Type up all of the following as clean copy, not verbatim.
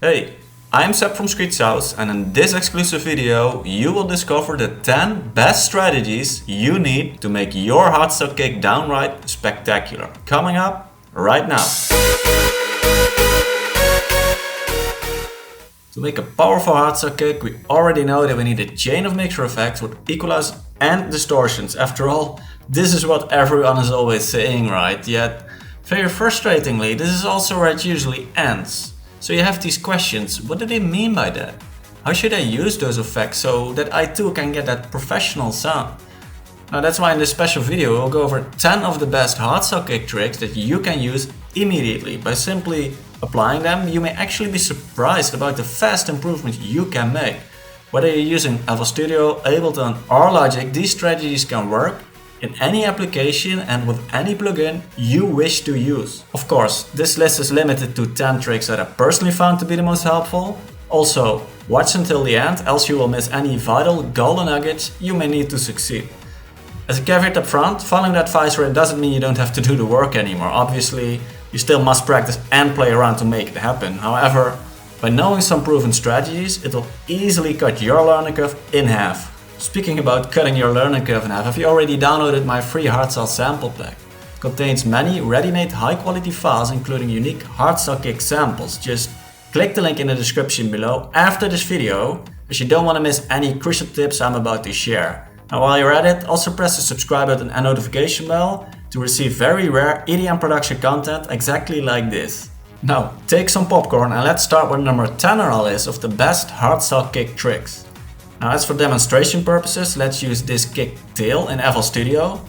Hey, I'm Seb from Screech House, and in this exclusive video you will discover the 10 best strategies you need to make your hardstyle kick downright spectacular. Coming up right now. To make a powerful hardstyle kick, we already know that we need a chain of mixer effects with equalizers and distortions. After all, this is what everyone is always saying, right? Yet, very frustratingly, this is also where it usually ends. So you have these questions, what do they mean by that? How should I use those effects so that I too can get that professional sound? Now that's why in this special video we'll go over 10 of the best hardstyle kick tricks that you can use immediately. By simply applying them, you may actually be surprised about the fast improvements you can make. Whether you're using FL Studio, Ableton or Logic, these strategies can work in any application and with any plugin you wish to use. Of course, this list is limited to 10 tricks that I personally found to be the most helpful. Also, watch until the end, else you will miss any vital golden nuggets you may need to succeed. As a caveat up front, following that advice doesn't mean you don't have to do the work anymore. Obviously, you still must practice and play around to make it happen. However, by knowing some proven strategies, it will easily cut your learning curve in half. Speaking about cutting your learning curve in half, have you already downloaded my free hardstyle sample pack? It contains many ready-made high-quality files including unique hardstyle kick samples. Just click the link in the description below after this video, as you don't want to miss any crucial tips I'm about to share. And while you're at it, also press the subscribe button and notification bell to receive very rare EDM production content exactly like this. Now, take some popcorn and let's start with number 10 on our list of the best hardstyle kick tricks. Now, as for demonstration purposes, let's use this kick tail in FL Studio.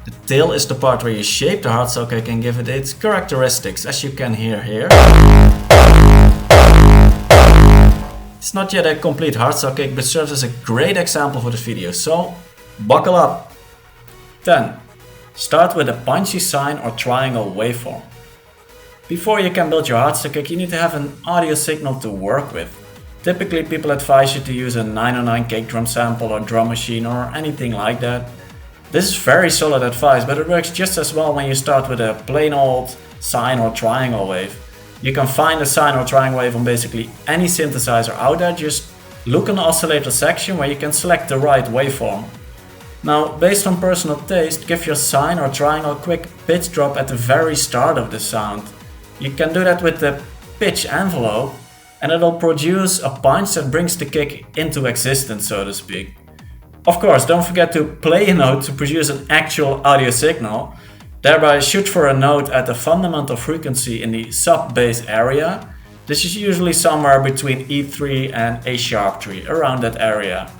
The tail is the part where you shape the hardstyle kick and give it its characteristics, as you can hear here. It's not yet a complete hardstyle kick, but serves as a great example for this video, so buckle up! 10. Start with a punchy sine or triangle waveform. Before you can build your hardstyle kick, you need to have an audio signal to work with. Typically, people advise you to use a 909 kick drum sample or drum machine or anything like that. This is very solid advice, but it works just as well when you start with a plain old sine or triangle wave. You can find a sine or triangle wave on basically any synthesizer out there. Just look in the oscillator section where you can select the right waveform. Now, based on personal taste, give your sine or triangle a quick pitch drop at the very start of the sound. You can do that with the pitch envelope, and it'll produce a punch that brings the kick into existence, so to speak. Of course, don't forget to play a note to produce an actual audio signal. Thereby shoot for a note at the fundamental frequency in the sub-bass area. This is usually somewhere between E3 and A#3, around that area.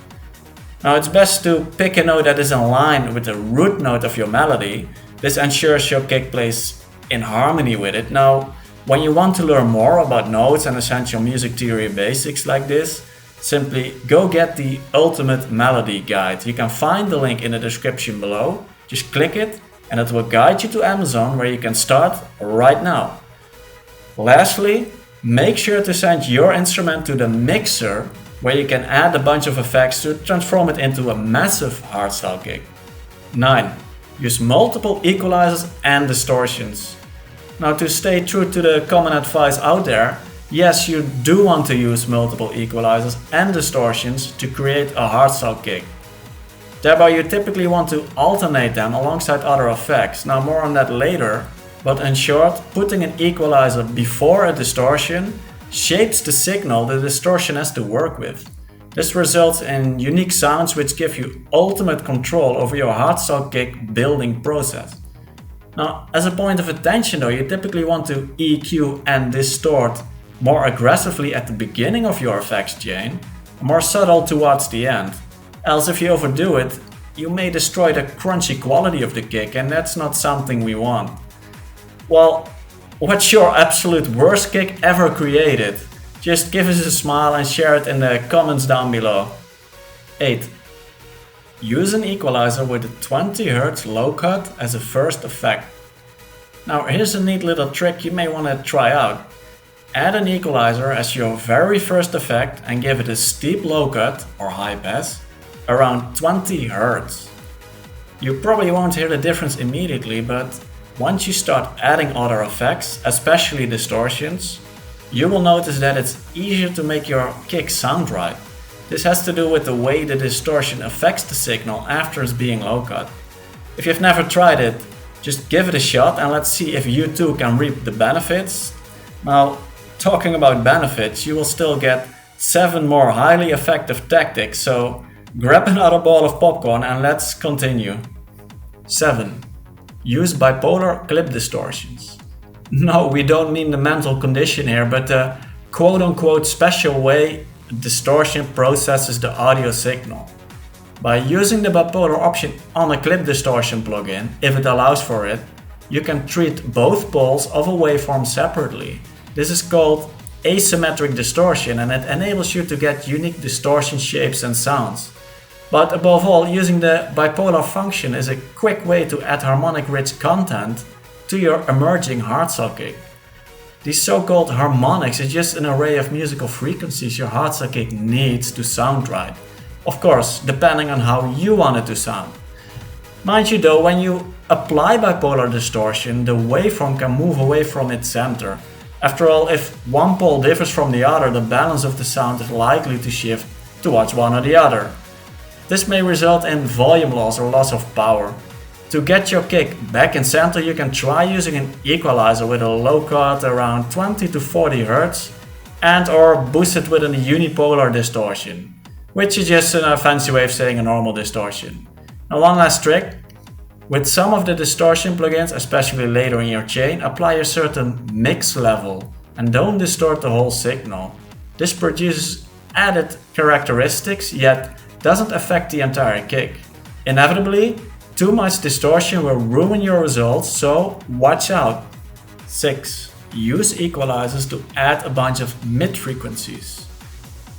Now it's best to pick a note that is in line with the root note of your melody. This ensures your kick plays in harmony with it. Now, when you want to learn more about notes and essential music theory basics like this, simply go get the Ultimate Melody Guide. You can find the link in the description below. Just click it and it will guide you to Amazon, where you can start right now. Lastly, make sure to send your instrument to the mixer, where you can add a bunch of effects to transform it into a massive hardstyle kick. 9. Use multiple equalizers and distortions. Now, to stay true to the common advice out there, yes, you do want to use multiple equalizers and distortions to create a hardstyle kick. Thereby you typically want to alternate them alongside other effects. Now, more on that later, but in short, putting an equalizer before a distortion shapes the signal the distortion has to work with. This results in unique sounds which give you ultimate control over your hardstyle kick building process. Now, as a point of attention though, you typically want to EQ and distort more aggressively at the beginning of your effects chain, more subtle towards the end. Else if you overdo it, you may destroy the crunchy quality of the kick, and that's not something we want. Well, what's your absolute worst kick ever created? Just give us a smile and share it in the comments down below. 8. Use an equalizer with a 20 Hz low cut as a first effect. Now here's a neat little trick you may want to try out. Add an equalizer as your very first effect and give it a steep low cut or high pass around 20 Hz. You probably won't hear the difference immediately, but once you start adding other effects, especially distortions, you will notice that it's easier to make your kick sound right. This has to do with the way the distortion affects the signal after it's being low cut. If you've never tried it, just give it a shot and let's see if you too can reap the benefits. Now, talking about benefits, you will still get 7 more highly effective tactics, so grab another ball of popcorn and let's continue. 7. Use bipolar clip distortions. No, we don't mean the mental condition here, but the quote-unquote special way distortion processes the audio signal. By using the bipolar option on a clip distortion plugin, if it allows for it, you can treat both poles of a waveform separately. This is called asymmetric distortion and it enables you to get unique distortion shapes and sounds. But above all, using the bipolar function is a quick way to add harmonic-rich content to your emerging hardstyle kick. These so-called harmonics is just an array of musical frequencies your hardstyle kick needs to sound right. Of course, depending on how you want it to sound. Mind you though, when you apply bipolar distortion, the waveform can move away from its center. After all, if one pole differs from the other, the balance of the sound is likely to shift towards one or the other. This may result in volume loss or loss of power. To get your kick back in center, you can try using an equalizer with a low cut around 20 to 40 Hz and or boost it with a unipolar distortion, which is just a fancy way of saying a normal distortion. Now one last trick. With some of the distortion plugins, especially later in your chain, apply a certain mix level and don't distort the whole signal. This produces added characteristics yet doesn't affect the entire kick. Inevitably, too much distortion will ruin your results, so watch out. 6. Use equalizers to add a bunch of mid-frequencies.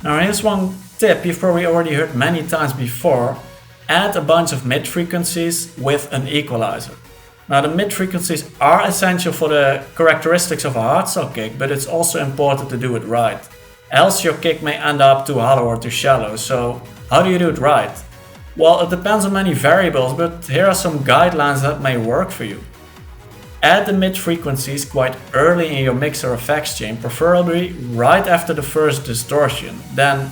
Now here's one tip you've probably already heard many times before. Add a bunch of mid-frequencies with an equalizer. Now the mid-frequencies are essential for the characteristics of a hardstyle kick, but it's also important to do it right. Else your kick may end up too hollow or too shallow, so how do you do it right? Well, it depends on many variables, but here are some guidelines that may work for you. Add the mid-frequencies quite early in your mixer effects chain, preferably right after the first distortion. Then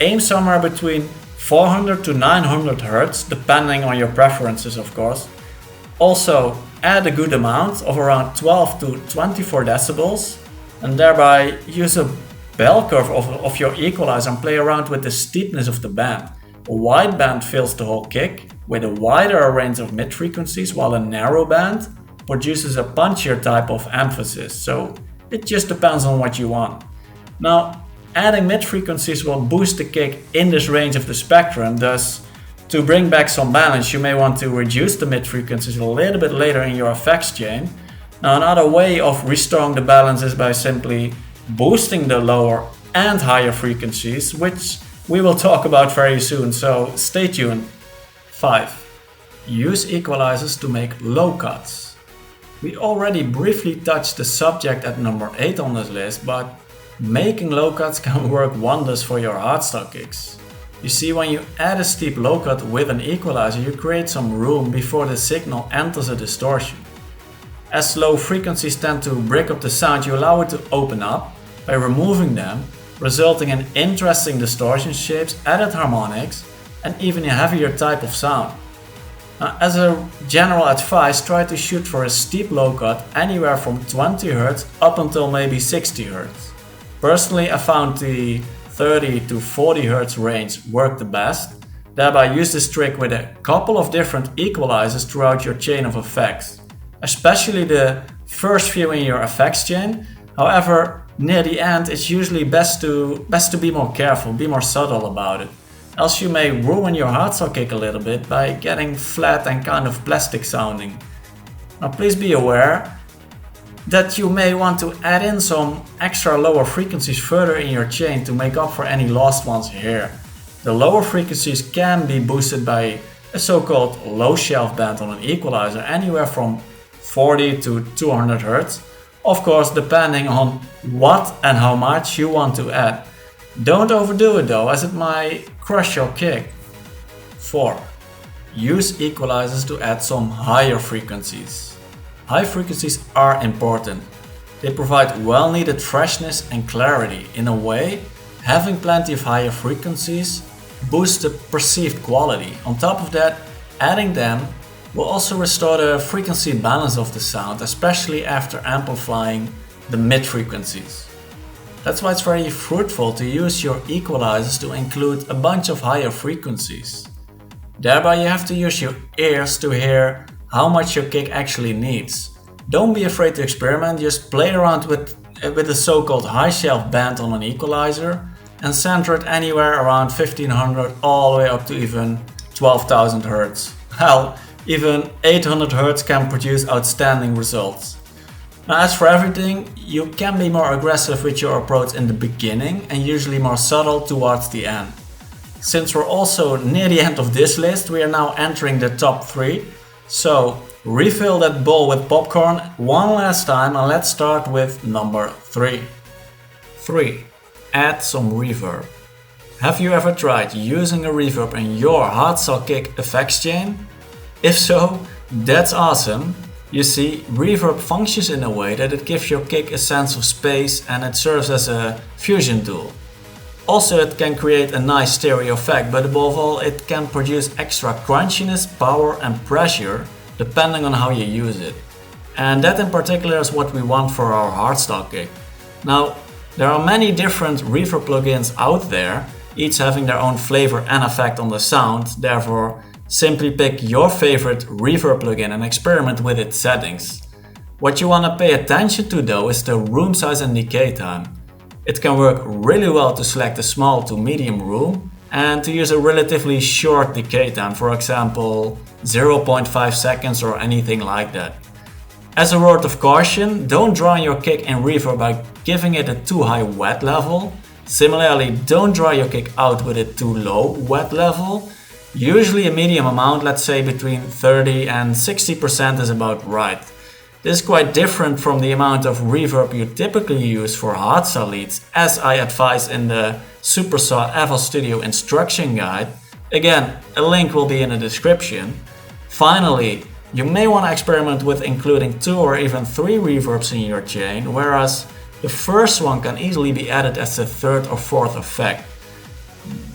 aim somewhere between 400 to 900 Hz, depending on your preferences of course. Also, add a good amount of around 12 to 24 decibels and thereby use a bell curve of your equalizer and play around with the steepness of the band. A wide band fills the whole kick with a wider range of mid-frequencies, while a narrow band produces a punchier type of emphasis, so it just depends on what you want. Now, adding mid-frequencies will boost the kick in this range of the spectrum, thus to bring back some balance you may want to reduce the mid-frequencies a little bit later in your effects chain. Now another way of restoring the balance is by simply boosting the lower and higher frequencies, which we will talk about very soon, so stay tuned. 5. Use equalizers to make low cuts. We already briefly touched the subject at number 8 on this list, but making low cuts can work wonders for your hardstyle kicks. You see, when you add a steep low cut with an equalizer, you create some room before the signal enters a distortion. As low frequencies tend to break up the sound, you allow it to open up by removing them, resulting in interesting distortion shapes, added harmonics, and even a heavier type of sound. Now, as a general advice, try to shoot for a steep low cut anywhere from 20 Hz up until maybe 60 Hz. Personally, I found the 30 to 40 Hz range worked the best. Thereby use this trick with a couple of different equalizers throughout your chain of effects, especially the first few in your effects chain. However, near the end it's usually best to be more careful, be more subtle about it. Else you may ruin your hardstyle kick a little bit by getting flat and kind of plastic sounding. Now please be aware that you may want to add in some extra lower frequencies further in your chain to make up for any lost ones here. The lower frequencies can be boosted by a so-called low shelf band on an equalizer, anywhere from 40 to 200 Hz. Of course, depending on what and how much you want to add. Don't overdo it though, as it might crush your kick. 4. Use equalizers to add some higher frequencies. High frequencies are important. They provide well-needed freshness and clarity. In a way, having plenty of higher frequencies boosts the perceived quality. On top of that, adding them will also restore the frequency balance of the sound, especially after amplifying the mid frequencies. That's why it's very fruitful to use your equalizers to include a bunch of higher frequencies. Thereby you have to use your ears to hear how much your kick actually needs. Don't be afraid to experiment, just play around with the so-called high shelf band on an equalizer and center it anywhere around 1500 all the way up to even 12,000 Hz. Hell, even 800 Hz can produce outstanding results. Now, as for everything, you can be more aggressive with your approach in the beginning and usually more subtle towards the end. Since we're also near the end of this list, we are now entering the top 3. So refill that bowl with popcorn one last time and let's start with number 3. 3. Add some reverb. Have you ever tried using a reverb in your hardstyle kick effects chain? If so, that's awesome. You see, reverb functions in a way that it gives your kick a sense of space and it serves as a fusion tool. Also, it can create a nice stereo effect, but above all, it can produce extra crunchiness, power and pressure depending on how you use it. And that in particular is what we want for our hardstyle kick. Now, there are many different reverb plugins out there, each having their own flavor and effect on the sound. Therefore, simply pick your favorite reverb plugin and experiment with its settings. What you want to pay attention to though is the room size and decay time. It can work really well to select a small to medium room and to use a relatively short decay time, for example 0.5 seconds or anything like that. As a word of caution, don't dry your kick in reverb by giving it a too high wet level. Similarly, don't dry your kick out with a too low wet level. Usually a medium amount, let's say between 30 and 60% is about right. This is quite different from the amount of reverb you typically use for hardstyle leads, as I advise in the Supersaw FL Studio instruction guide. Again, a link will be in the description. Finally, you may want to experiment with including 2 or even 3 reverbs in your chain, whereas the first one can easily be added as a 3rd or 4th effect.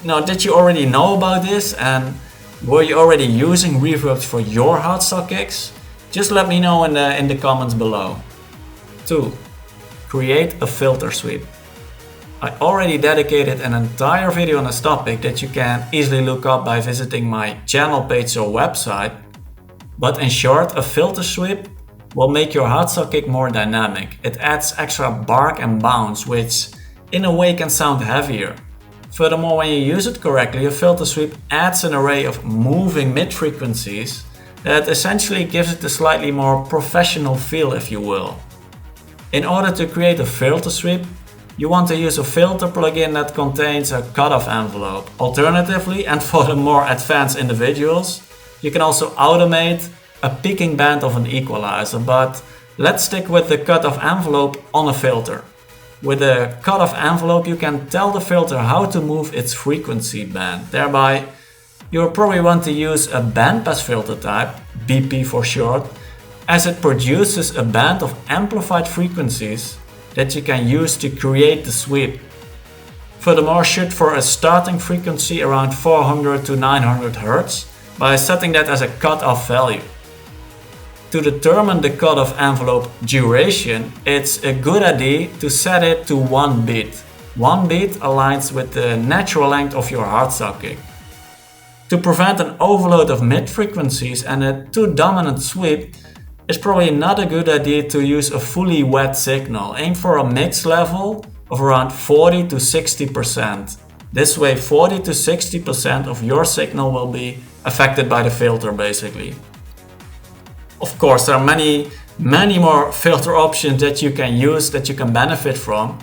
Now, did you already know about this and were you already using reverbs for your hardstyle kicks? Just let me know in the comments below. 2. Create a filter sweep. I already dedicated an entire video on this topic that you can easily look up by visiting my channel page or website. But in short, a filter sweep will make your hardstyle kick more dynamic. It adds extra bark and bounce, which in a way can sound heavier. Furthermore, when you use it correctly, a filter sweep adds an array of moving mid-frequencies that essentially gives it a slightly more professional feel, if you will. In order to create a filter sweep, you want to use a filter plugin that contains a cutoff envelope. Alternatively, and for the more advanced individuals, you can also automate a peaking band of an equalizer, but let's stick with the cutoff envelope on a filter. With a cutoff envelope, you can tell the filter how to move its frequency band. Thereby, you'll probably want to use a bandpass filter type, BP for short, as it produces a band of amplified frequencies that you can use to create the sweep. Furthermore, shoot for a starting frequency around 400 to 900 Hz by setting that as a cutoff value. To determine the cutoff envelope duration, it's a good idea to set it to 1 beat. 1 beat aligns with the natural length of your hardstyle kick. To prevent an overload of mid-frequencies and a too dominant sweep, it's probably not a good idea to use a fully wet signal. Aim for a mix level of around 40 to 60%. This way 40 to 60% of your signal will be affected by the filter basically. Of course, there are many more filter options that you can use, that you can benefit from.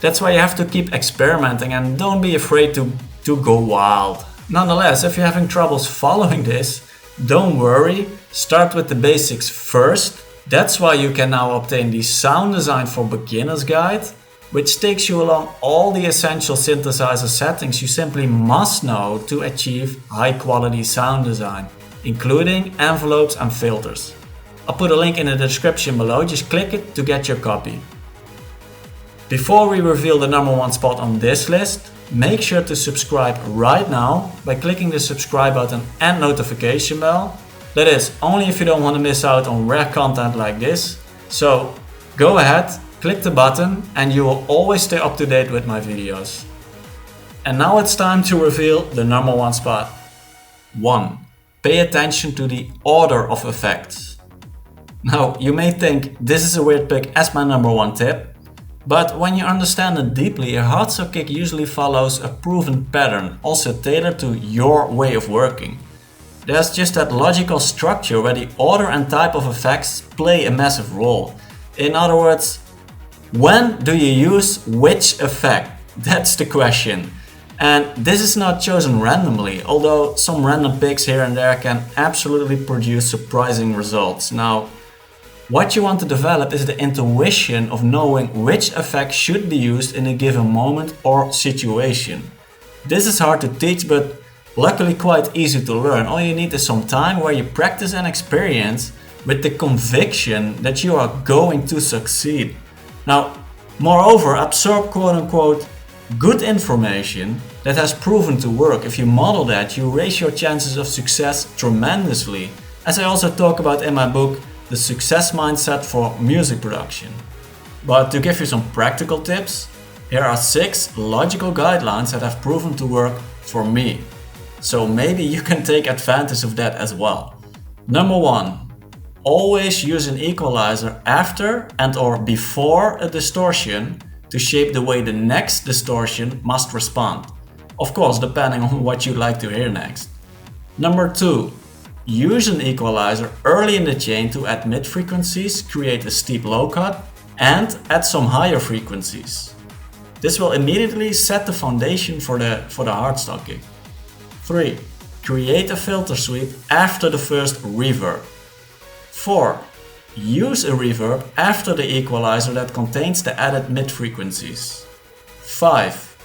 That's why you have to keep experimenting and don't be afraid to go wild. Nonetheless, if you're having troubles following this, don't worry, start with the basics first. That's why you can now obtain the Sound Design for Beginners guide, which takes you along all the essential synthesizer settings you simply must know to achieve high quality sound design, including envelopes and filters. I'll put a link in the description below, just click it to get your copy. Before we reveal the number one spot on this list, make sure to subscribe right now by clicking the subscribe button and notification bell. That is, only if you don't want to miss out on rare content like this. So go ahead, click the button and you will always stay up to date with my videos. And now it's time to reveal the number one spot. 1. Pay attention to the order of effects. Now, you may think this is a weird pick as my number one tip, but when you understand it deeply, a hardstyle kick usually follows a proven pattern, also tailored to your way of working. There's just that logical structure where the order and type of effects play a massive role. In other words, when do you use which effect? That's the question. And this is not chosen randomly, although some random picks here and there can absolutely produce surprising results. Now, what you want to develop is the intuition of knowing which effect should be used in a given moment or situation. This is hard to teach, but luckily quite easy to learn. All you need is some time where you practice and experience with the conviction that you are going to succeed. Now, moreover, absorb quote-unquote good information that has proven to work. If you model that, you raise your chances of success tremendously, as I also talk about in my book, The Success Mindset for Music Production. But to give you some practical tips, here are 6 logical guidelines that have proven to work for me. So maybe you can take advantage of that as well. Number 1. Always use an equalizer after and/or before a distortion to shape the way the next distortion must respond. Of course, depending on what you'd like to hear next. Number 2. Use an equalizer early in the chain to add mid frequencies, create a steep low cut, and add some higher frequencies. This will immediately set the foundation for the hardstyle kick. 3. Create a filter sweep after the first reverb. 4. Use a reverb after the equalizer that contains the added mid frequencies. 5.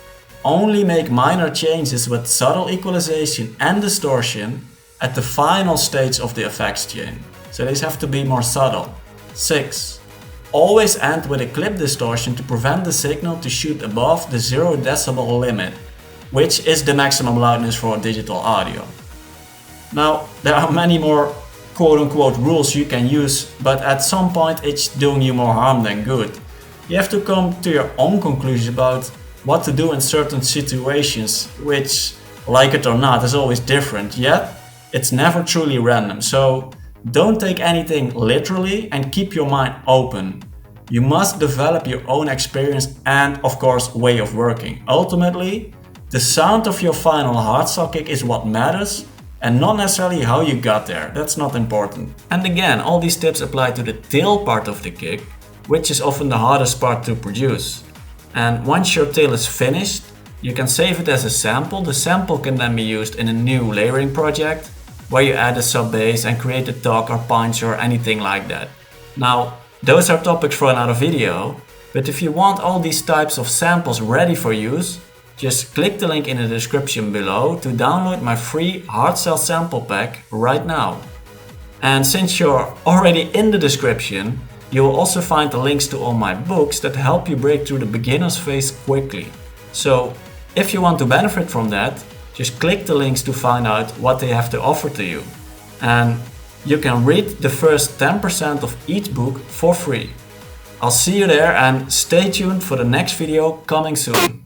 Only make minor changes with subtle equalization and distortion at the final stage of the effects chain. So these have to be more subtle. 6. Always end with a clip distortion to prevent the signal to shoot above the 0 decibel limit, which is the maximum loudness for digital audio. Now, there are many more quote-unquote rules you can use, but at some point it's doing you more harm than good. You have to come to your own conclusion about what to do in certain situations, which, like it or not, is always different, yet it's never truly random. So don't take anything literally and keep your mind open. You must develop your own experience and, of course, way of working. Ultimately, the sound of your final hardstyle kick is what matters, and not necessarily how you got there. That's not important. And again, all these tips apply to the tail part of the kick, which is often the hardest part to produce. And once your tail is finished, you can save it as a sample. The sample can then be used in a new layering project, where you add a sub bass and create a talk or punch or anything like that. Now, those are topics for another video, but if you want all these types of samples ready for use, just click the link in the description below to download my free hardstyle sample pack right now. And since you're already in the description, you will also find the links to all my books that help you break through the beginner's phase quickly. So if you want to benefit from that, just click the links to find out what they have to offer to you. And you can read the first 10% of each book for free. I'll see you there and stay tuned for the next video coming soon.